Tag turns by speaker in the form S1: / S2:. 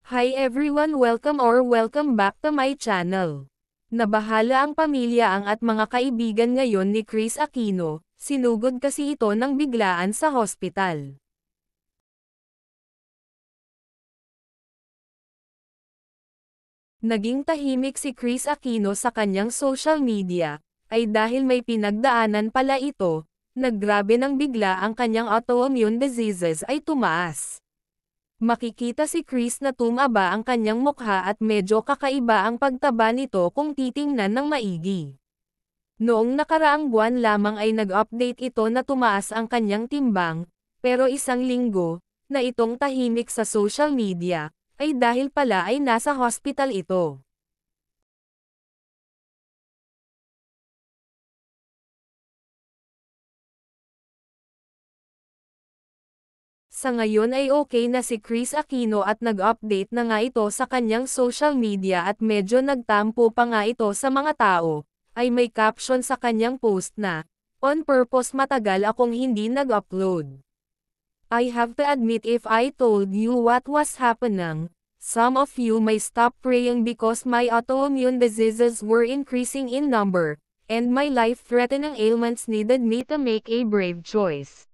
S1: Hi everyone, welcome back to my channel. Nabahala ang pamilya at mga kaibigan ngayon ni Kris Aquino, sinugod kasi ito ng biglaan sa hospital. Naging tahimik si Kris Aquino sa kanyang social media, ay dahil may pinagdaanan pala ito, naggrabe ng bigla ang kanyang autoimmune diseases ay tumaas. Makikita si Kris na tumaba ang kanyang mukha at medyo kakaiba ang pagtaba nito kung titingnan ng maigi. Noong nakaraang buwan lamang ay nag-update ito na tumaas ang kanyang timbang, pero isang linggo, na itong tahimik sa social media, ay dahil pala ay nasa hospital ito. Sa ngayon ay okay na si Kris Aquino at nag-update na nga ito sa kanyang social media at medyo nagtampo pa nga ito sa mga tao, ay may caption sa kanyang post na, "On purpose matagal akong hindi nag-upload. I have to admit if I told you what was happening, some of you may stop praying because my autoimmune diseases were increasing in number, and my life-threatening ailments needed me to make a brave choice.